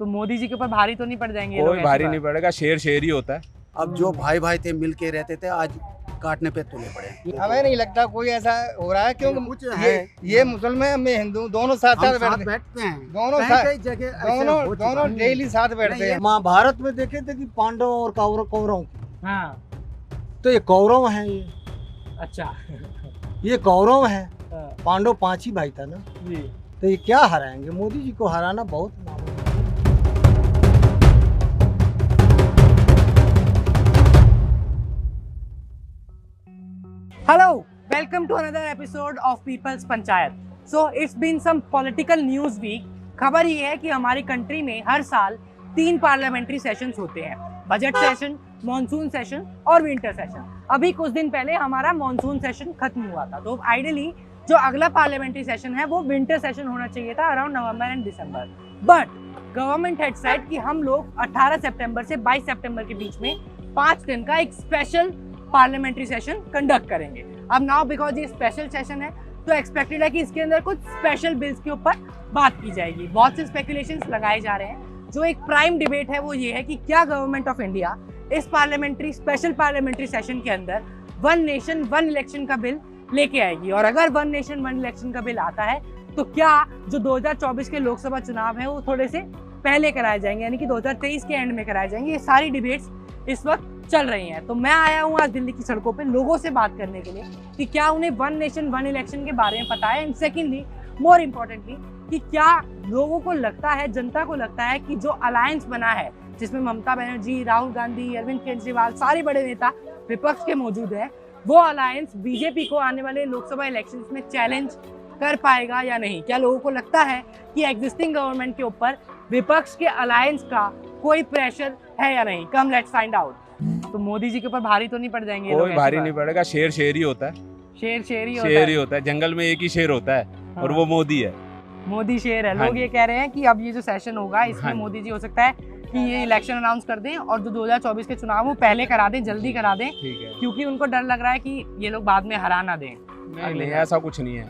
तो मोदी जी के ऊपर भारी तो नहीं पड़ जाएंगे ये कोई लोग भारी ऐसी नहीं बात? पड़ेगा, शेर शेर ही होता है। अब जो भाई भाई थे मिल के रहते थे आज काटने पे तुले पड़े। हमें नहीं लगता कोई ऐसा हो रहा है क्योंकि कुछ ये मुसलमान में हिंदू दोनों साथ हम साथ साथ बैठते बैठते हैं दोनों कई साथ कई जगह ऐसे हो दोनों चुका दोनों है। डेली साथ बैठते हैं। महाभारत में देखे थे कि पांडव और कौरव हाँ तो ये कौरव हैं, अच्छा ये कौरव हैं। हाँ, पांडव 5 ही भाई था ना, जी तो ये क्या हराएंगे? मोदी जी को हराना बहुत मामूली है। Hello, welcome to another episode of People's panchayat. So it's been some political news week. खबर ये है कि हमारी कंट्री में हर साल 3 पार्लियामेंट्री सेशंस होते हैं, बजट सेशन, मॉनसून सेशन और विंटर सेशन. अभी कुछ दिन पहले हमारा मॉनसून सेशन खत्म हुआ था, तो आइडियली जो अगला पार्लियामेंट्री सेशन है वो विंटर सेशन होना चाहिए था around November and December. But government had said कि हम लोग 18 सितंबर से 22 सितंबर के बीच में 5 दिन का एक स्पेशल पार्लियामेंट्री सेशन कंडक्ट करेंगे. अब नाउ बिकॉज ये स्पेशल सेशन है तो एक्सपेक्टेड है कि इसके अंदर कुछ स्पेशल बिल्स के ऊपर बात की जाएगी. बहुत से स्पेकुलेशंस लगाए जा रहे हैं. जो एक प्राइम डिबेट है वो ये है कि क्या गवर्नमेंट ऑफ इंडिया इस स्पेशल पार्लियामेंट्री सेशन के अंदर वन नेशन वन इलेक्शन का बिल लेके आएगी. और अगर वन नेशन वन इलेक्शन का बिल आता है तो क्या जो 2024 के लोकसभा चुनाव है वो थोड़े से पहले कराए जाएंगे, यानी कि 2023 के एंड में कराए जाएंगे. ये सारी डिबेट्स इस वक्त चल रही हैं. तो मैं आया हूँ आज दिल्ली की सड़कों पे लोगों से बात करने के लिए कि क्या उन्हें वन नेशन वन इलेक्शन के बारे में पता है, एंड सेकेंडली मोर इम्पोर्टेंटली कि क्या लोगों को लगता है, जनता को लगता है कि जो अलायंस बना है जिसमें ममता बनर्जी, राहुल गांधी, अरविंद केजरीवाल, सारे बड़े नेता विपक्ष के मौजूद हैं, वो अलायंस बीजेपी को आने वाले लोकसभा इलेक्शंस में चैलेंज कर पाएगा या नहीं. क्या लोगों को लगता है कि एग्जिस्टिंग गवर्नमेंट के ऊपर विपक्ष के अलायंस का कोई प्रेशर है या नहीं? Come let's find out. तो मोदी जी के ऊपर भारी तो नहीं पड़ जाएंगे ये लोग कोई ऐसी भारी बात? नहीं पड़ेगा, शेर शेर ही होता है। शेर शेर ही शेर ही होता है, जंगल में एक ही शेर होता है और वो मोदी है। मोदी शेर है. हाँ लोग जी। ये कह रहे हैं कि अब ये जो सेशन होगा इसमें हाँ जी। मोदी जी हो सकता है कि ये इलेक्शन अनाउंस कर दें और जो 2024 के चुनाव वो पहले करा दें, जल्दी करा दें, ठीक है। क्योंकि उनको डर लग रहा है कि ये लोग बाद में हरा ना दें. नहीं नहीं, ऐसा कुछ नहीं है।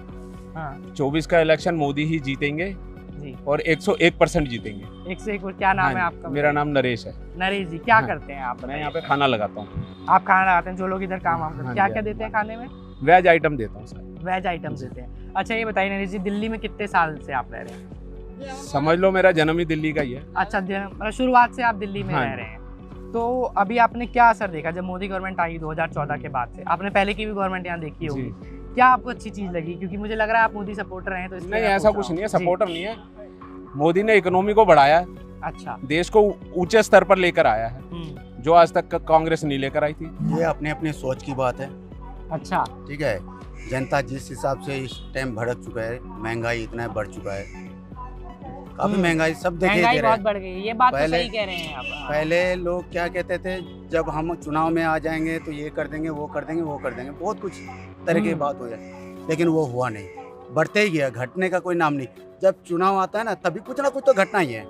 हाँ 24 का इलेक्शन मोदी ही जीतेंगे जी. और 101% जीतेंगे। एक से एक. क्या नाम है हाँ आपका? जी, मेरा नाम नरेश है। नरेश जी. क्या हाँ। करते हैं आप? मैं बताइए. यहाँ पे खाना लगाता हूँ, आप खाना लगाते हैं, जो लोग इधर काम वाम करते हैं हाँ क्या जी, क्या हाँ जी। देते हैं खाने में? वेज आइटम देता हूँ सर। वेज आइटम्स देते हैं. अच्छा ये बताइए नरेश जी, दिल्ली में कितने साल से आप रह रहे हैं? समझ लो मेरा जन्म ही दिल्ली का ही है। अच्छा मतलब शुरुआत से आप दिल्ली में हाँ रह जी। रहे हैं. तो अभी आपने क्या असर देखा जब मोदी गवर्नमेंट आई 2014 के बाद से? आपने पहले की भी गवर्नमेंट यहाँ देखी होगी. जी। क्या आपको अच्छी चीज लगी? क्योंकि मुझे लग रहा है आप मोदी सपोर्टर हैं तो इसलिए नहीं मैं ऐसा पूछ कुछ रहा नहीं है, हूँ. जी. सपोर्टर नहीं है। मोदी ने इकोनॉमी को बढ़ाया, अच्छा. देश को ऊंचे स्तर पर लेकर आया है, हम्म. जो आज तक कांग्रेस नहीं लेकर आई थी। ये अपने अपने सोच की बात है, अच्छा. ठीक है। जनता जिस हिसाब से इस टाइम भड़क चुका है, महंगाई इतना बढ़ चुका है, काफी महंगाई सब देखे महंगाई दे रहे बहुत हैं। बढ़ गई है, ये बात तो पहले- सही कह रहे हैं आप. पहले लोग क्या कहते थे, जब हम चुनाव में आ जाएंगे तो ये कर देंगे, वो कर देंगे, वो कर देंगे, बहुत कुछ तरह की बात हो जाए, लेकिन वो हुआ नहीं, बढ़ते ही गया, घटने का कोई नाम नहीं. जब चुनाव आता है ना तभी कुछ ना कुछ तो घटना ही है.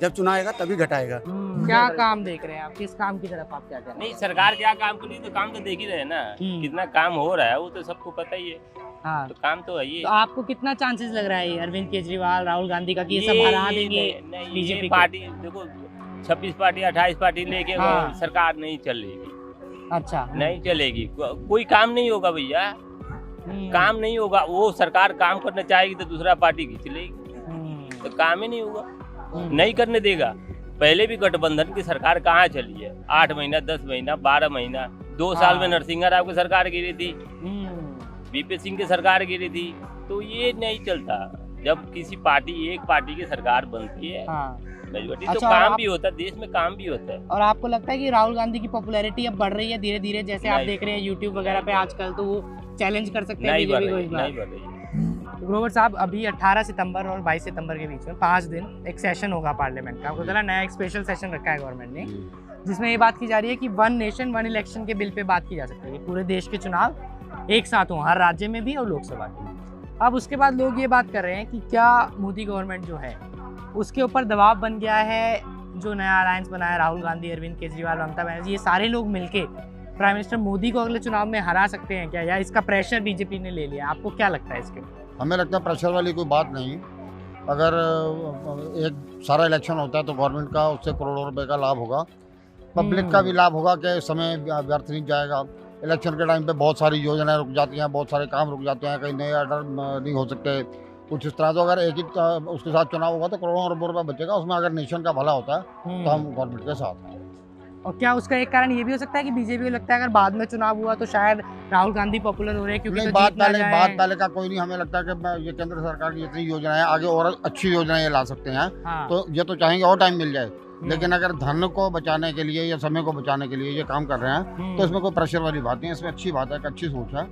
जब चुनाव आएगा तभी घटाएगा. क्या काम देख रहे हैं आप? किस काम की तरफ आप क्या कर रहे नहीं, सरकार क्या काम कर रही है तो काम तो देख ही रहे हैं ना. कितना काम हो रहा है वो तो सबको पता ही है. हैं? हाँ. तो काम तो है ये. तो आपको कितना चांसेस लग रहा है ये अरविंद केजरीवाल, राहुल गांधी का कि ये सब हरा देंगे नहीं, बीजेपी ये को? पार्टी देखो 26 पार्टी 28 पार्टी लेके हाँ। सरकार नहीं चलेगी. अच्छा. नहीं चलेगी, कोई काम नहीं होगा भैया. काम नहीं होगा. वो सरकार काम करना चाहेगी तो दूसरा पार्टी खींच लेगी, तो काम ही नहीं होगा, नहीं करने देगा. पहले भी गठबंधन की सरकार कहाँ चली है? 8 महीना, 10 महीना, 12 महीना, 2 साल में नरसिंह राव की सरकार गिरी थी, वीपी सिंह की सरकार गिरी थी. तो ये नहीं चलता. जब किसी पार्टी एक पार्टी की सरकार बनती है मेजॉरिटी, तो अच्छा, और काम आप- भी होता है, देश में काम भी होता है. और आपको लगता है कि राहुल गांधी की पॉपुलैरिटी अब बढ़ रही है धीरे धीरे, जैसे आप नहीं। देख रहे हैं यूट्यूब वगैरह पे आजकल, तो वो चैलेंज कर सकते हैं नहीं बढ़ बीजेपी को रही, इस बार? नहीं बढ़ रही. तो ग्रोवर साहब, अभी 18 सितंबर और 22 सितंबर के बीच में 5 दिन एक सेशन होगा पार्लियामेंट का. आपको पता है नया एक स्पेशल सेशन रखा है गवर्नमेंट ने, जिसमें ये बात की जा रही है कि वन नेशन वन इलेक्शन के बिल पे बात की जा सकती है. पूरे देश के चुनाव एक साथ हों, हर राज्य में भी और लोकसभा के. अब उसके बाद लोग ये बात कर रहे हैं कि क्या मोदी गवर्नमेंट जो है उसके ऊपर दबाव बन गया है, जो नया अलायंस बना है राहुल गांधी, अरविंद केजरीवाल, ममता बनर्जी, ये सारे लोग मिलके प्राइम मिनिस्टर मोदी को अगले चुनाव में हरा सकते हैं क्या, या इसका प्रेशर बीजेपी ने ले लिया? आपको क्या लगता है इसके ऊपर? हमें लगता है प्रेशर वाली कोई बात नहीं, अगर एक सारा इलेक्शन होता है तो गवर्नमेंट का उससे करोड़ों रुपए का लाभ होगा, पब्लिक का भी लाभ होगा कि समय व्यर्थ नहीं जाएगा। इलेक्शन के टाइम पे बहुत सारी योजनाएं रुक जाती हैं, बहुत सारे काम रुक जाते हैं, कहीं नए ऑर्डर नहीं हो सकते, कुछ इस तरह। तो अगर एक ही उसके साथ चुनाव होगा तो करोड़ों अरबों रुपए बचेगा, उसमें अगर नेशन का भला होता है तो हम गवर्नमेंट के साथ हैं। और क्या उसका एक कारण ये भी हो सकता है कि बीजेपी को लगता है अगर बाद में चुनाव हुआ तो शायद राहुल गांधी पॉपुलर हो रहे हैं क्योंकि नहीं, तो बात जीत ना पहले जाए। का कोई नहीं। हमें लगता है कि ये केंद्र सरकार की जितनी योजनाएं हैं आगे और अच्छी योजनाएं ये ला सकते हैं। हाँ। तो ये तो चाहेंगे और टाइम मिल जाए, लेकिन अगर धन को बचाने के लिए या समय को बचाने के लिए ये काम कर रहे हैं तो इसमें कोई प्रेशर वाली बात नहीं है। इसमें अच्छी बात है, एक अच्छी सोच है,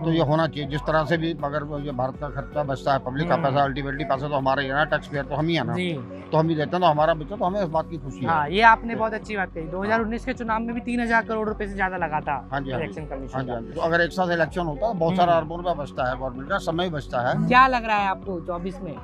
तो ये होना चाहिए। जिस तरह से भी अगर ये भारत का खर्चा बचता है, पब्लिक का पैसा, अल्टीमेटली पैसा तो हमारा ही है ना, टैक्स पेयर तो हम ही है ना, जी। तो हम ही देते हैं, तो हमारा बच्चा, तो हमें इस बात की खुशी है। हाँ, ये आपने बहुत अच्छी बात कही। 2019 के चुनाव में भी 3000 करोड़ रुपए से ज्यादा लगा था हाँ जी, इलेक्शन हाँ कमीशन जी, का। हाँ जी। तो अगर एक साथ इलेक्शन होता है तो बहुत सारा अरबों रुपया बचता है, गवर्नमेंट का समय बचता है। क्या लग रहा है आपको 24 में?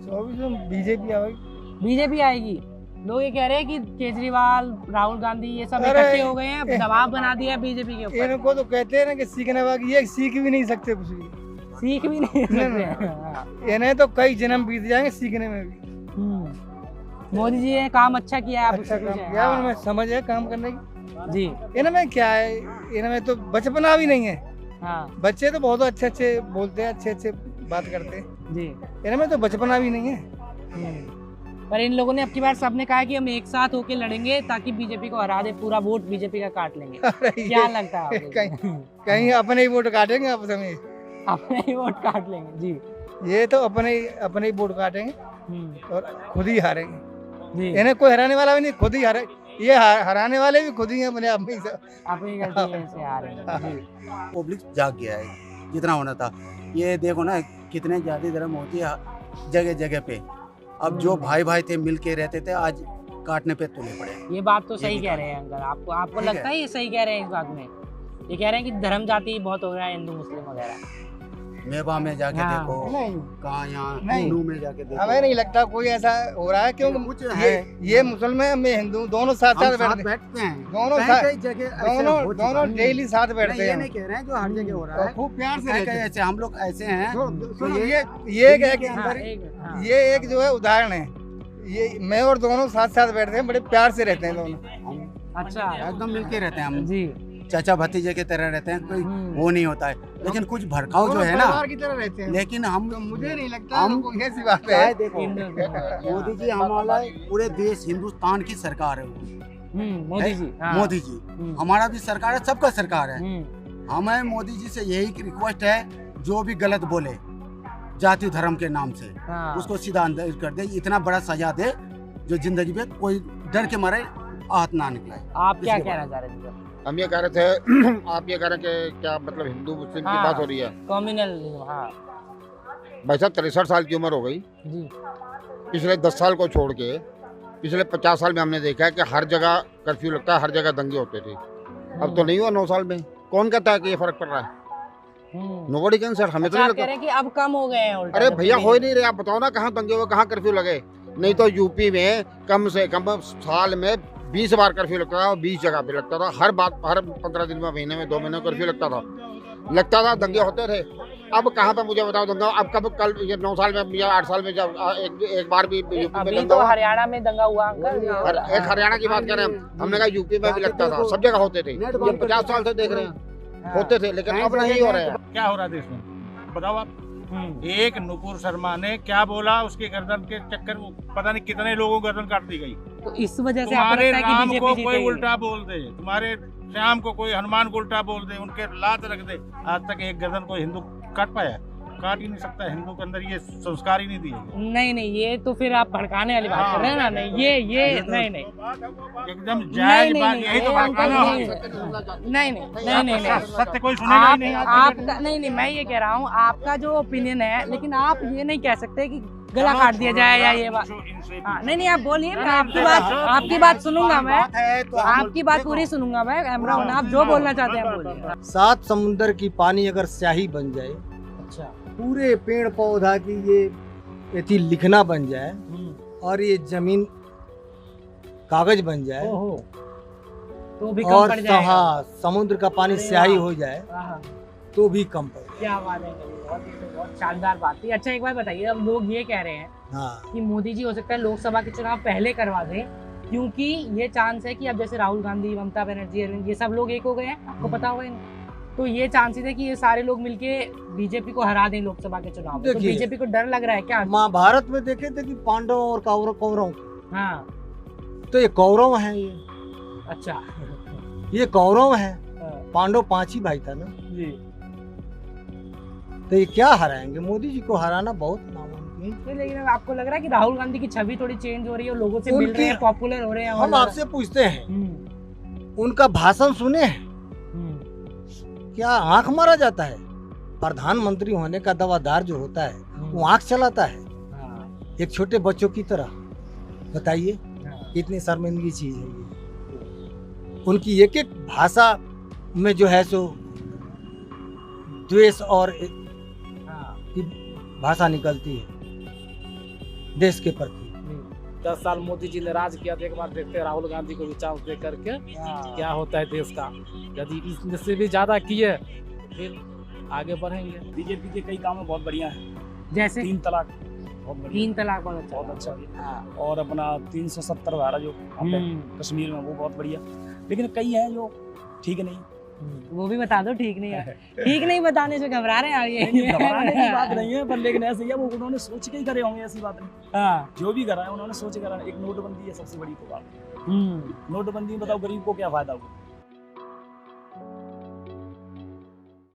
24 में बीजेपी आएगी। बीजेपी आएगी। लोग ये कह रहे हैं कि केजरीवाल, राहुल गांधी ये सब अरे, इकट्ठे हो गए हैं, दबाव बना दिया बीजेपी के ऊपर। इनको तो कहते हैं ना कि सीखने वाली, ये सीख भी नहीं सकते कुछ भी। सीख भी नहीं सकते। हाँ। इन्हें तो कई जन्म बीत जाएंगे सीखने में भी। मोदी जी ने काम अच्छा किया है, आप अच्छा उससे काम कुछ है। किया, हाँ। उनमें समझ है काम करने की। जी। इनमें क्या है, इनमें तो बचपना भी नहीं है। हाँ बच्चे तो बहुत अच्छे अच्छे बोलते हैं, अच्छे अच्छे बात करते हैं। जी। इनमें तो बचपना भी नहीं है। पर इन लोगों ने अब की बार सबने कहा कि हम एक साथ होके लड़ेंगे ताकि बीजेपी को हरा दे, पूरा वोट बीजेपी का काट लेंगे। अरे क्या लगता है आपको? कहीं अपने ही वोट काटेंगे आपस में। अपने ही वोट काट लेंगे। जी। ये तो अपने ही वोट काटेंगे और खुद ही हारेंगे। जी। इन्हें कोई हराने वाला भी नहीं, खुद ही हारे। ये हराने वाले भी खुद ही हैं अपने आप में ही सब। अपनी गलती से आ रहे हैं। जी। पब्लिक जाग गया है जितना होना था। ये देखो ना कितने जाति धर्म होती है जगह जगह पे। अब जो भाई भाई थे मिल के रहते थे आज काटने पे तुले पड़े। ये बात तो सही भी कह रहे हैं अंकल। आपको ठीक लगता है। है ये सही कह रहे हैं इस बात में? ये कह रहे हैं कि धर्म जाति बहुत हो रहा है, हिंदू मुस्लिम वगैरह। मेवा में जाके हाँ। देखो, नहीं, कहाँ यहाँ नहीं। नू में जाके देखो। हमें नहीं लगता कोई ऐसा हो रहा है, क्योंकि कुछ ये मुसलमान में हिंदू दोनों साथ हम साथ साथ बैठते बैठते हैं। दोनों कई साथ- कई जगह ऐसे दोनों हो चुका दोनों है। डेली साथ नहीं, बैठते ये हैं। नहीं कह रहे हैं जो हर जगह हो रहा और है। खूब प्यार से कई रहते कई हैं। ऐसे हम लोग ऐसे हैं। सुनो, तो ये दिल्ली एक के अंदर ही- हाँ। ये एक जो है उदाहरण है। ये मैं और दोनों साथ साथ बैठते हैं, बड़े प्यार से रहते हैं दोनों। हम अच्छा। एकदम मिलके रहते हैं हम। जी। चाचा भतीजे की तरह रहते हैं, कोई वो नहीं होता है। लेकिन कुछ भड़काऊ जो दोनों है ना, परिवार की तरह रहते हैं। लेकिन हम तो मुझे नहीं लगता हम- कोई ऐसी बात क्या है। है देखो, मोदी जी हमारा पूरे देश हिंदुस्तान की सरकार है वो। मोदी जी। हाँ। मोदी जी हमारा भी सरकार है, सबका सरकार है। हम्म। हमें मोदी जी से यही रिक्वेस्ट है, जो भी गलत बोले जाति धर्म के नाम से हाँ। उसको सीधा अंदर कर दे, इतना बड़ा सजा दे जो जिंदगी में कोई डर के मारे हाथ ना निकले। आप क्या इसके कहना चाह रहे थे? हम ये कह रहे थे आप ये कह रहे हैं कि क्या मतलब हिंदू मुस्लिम की हाँ। बात हो रही है? कम्युनल। हाँ भाई साहब 63 साल की उम्र हो गई। जी। पिछले 10 साल को छोड़ के पिछले 50 साल में हमने देखा है कि हर जगह कर्फ्यू लगता है, हर जगह दंगे होते थे। अब तो नहीं हुआ 9 साल में। कौन कहता है कि ये फर्क पड़ रहा है? नोबडी कैन सर, हमें तो अच्छा, नहीं आप कह लगता। रहे हैं कि अब कम हो गए हैं उल्टा। अरे जब भैया पहले- हो ही नहीं रहे। आप बताओ ना कहाँ दंगे हुए, कहाँ कर्फ्यू लगे? नहीं तो यूपी में कम से कम साल में 20 बार कर्फ्यू लगता था और 20 जगह पे लगता था। हर 15 दिन में, महीने में, 2 महीने में कर्फ्यू लगता था, दंगे होते थे। अब कहाँ पे मुझे बताओ दंगा? अब कब कल ये 9 साल में या 8 साल में जब एक बार भी यूपी में अभी दंगा तो हुआ? हरियाणा में दंगा हुआ अंकल। एक हरियाणा की बात करें हमने कहा यूपी में भी लगता था, सब जगह होते थे। ये 50 साल से देख रहे हैं होते थे, लेकिन अब नहीं हो रहे हैं। क्या हो रहा है देश में बताओ आप। एक नुपुर शर्मा ने क्या बोला, उसके गर्दन के चक्कर में पता नहीं कितने लोगों की गर्दन काट दी गई। तो इस वजह से आपको तुम्हारे लगता है कि राम बीजेपी को कोई जीतेगी? उल्टा बोल दे, तुम्हारे श्याम को कोई हनुमान को उल्टा बोल दे, उनके लात रख दे, आज तक एक गर्दन कोई हिंदू काट पाया? काट ही नहीं सकता। हिंदू के अंदर ये संस्कार ही नहीं दिए। नहीं, ये तो फिर आप भड़काने वाली बात कर रहे हैं ना। नहीं, ये नहीं एकदम जायज बात, यही तो भड़काना है। नहीं। सत्य कोई सुनेगा ही नहीं। आपका नहीं, मैं ये कह रहा हूँ आपका जो ओपिनियन है, लेकिन आप ये नहीं कह सकते कि गला काट दिया जाए या ये बात। हाँ, नहीं आप बोलिए, मैं आपकी बात सुनूंगा। मैं आपकी बात पूरी सुनूंगा। मैं कैमरा होना, आप जो बोलना चाहते हैं बोलिए। 7 समुंदर की पानी अगर स्याही बन जाए, अच्छा। पूरे पेड़ पौधा की ये एथी लिखना बन जाए और ये जमीन कागज बन जाए तो भी कम और पड़ जाएगा। समुद्र का पानी स्याही हो जाए हाँ, तो भी कम पड़े। क्या बात है। बहुत शानदार बात थी। अच्छा एक बात बताइए, अब लोग ये कह रहे हैं हाँ कि मोदी जी हो सकता है लोकसभा के चुनाव पहले करवा दें, क्योंकि ये चांस है कि अब जैसे राहुल गांधी, ममता बनर्जी, अरविंद, ये सब लोग एक हो गए हैं, आपको पता होगा इन्हें। तो ये चांसेस है कि ये सारे लोग मिलके बीजेपी को हरा दें लोकसभा के चुनाव में। तो देखिए, बीजेपी को डर लग रहा है क्या? महाभारत में देखे थे कि पांडव और कौरव, हाँ तो ये कौरव हैं, ये अच्छा कौरव हैं। हाँ, पांडव 5 ही भाई था ना, जी। तो ये क्या हराएंगे? मोदी जी को हराना बहुत नामुमकिन। तो लेकिन अब आपको लग रहा है कि राहुल गांधी की छवि थोड़ी चेंज हो रही है, लोगों से मिल उनकी- रहे हैं, पॉपुलर हो रहे हैं? हम आपसे पूछते हैं, हम्म, उनका भाषण सुने हैं? हम्म, क्या आंख मारा जाता है? प्रधानमंत्री होने का दावादार जो होता है वो आंख चलाता है हाँ, एक छोटे बच्चों की तरह। बताइए हाँ, कितनी शर्मिंदगी चीज है ये। उनकी एक एक भाषा में जो है सो द्वेष और हाँ, की भाषा निकलती है देश के प्रति। 10 साल मोदी जी ने राज किया, तो एक बार देखते हैं राहुल गांधी को भी चांस दे करके क्या होता है देश का। यदि इससे भी ज्यादा किए फिर आगे बढ़ेंगे। बीजेपी के कई काम बहुत बढ़िया है। जैसे 3 तलाक बहुत बढ़िया, 3 तलाक बहुत अच्छा, बहुत अच्छा है। हाँ, और अपना 370 धारा जो वहाँ पे कश्मीर में, वो बहुत बढ़िया। लेकिन कई हैं जो ठीक नहीं। वो भी बता दो, ठीक नहीं है। ठीक नहीं बताने से घबरा रहे हैं आप ये? नहीं, घबराने की बात नहीं है, पर लेकिन ऐसे ही है, वो उन्होंने सोच के ही करे होंगे, ऐसी बात नहीं। हाँ, जो भी करा है उन्होंने सोच के करा है। एक नोटबंदी है सबसे बड़ी तो बात। नोटबंदी में बताओ गरीब को क्या फायदा हुआ?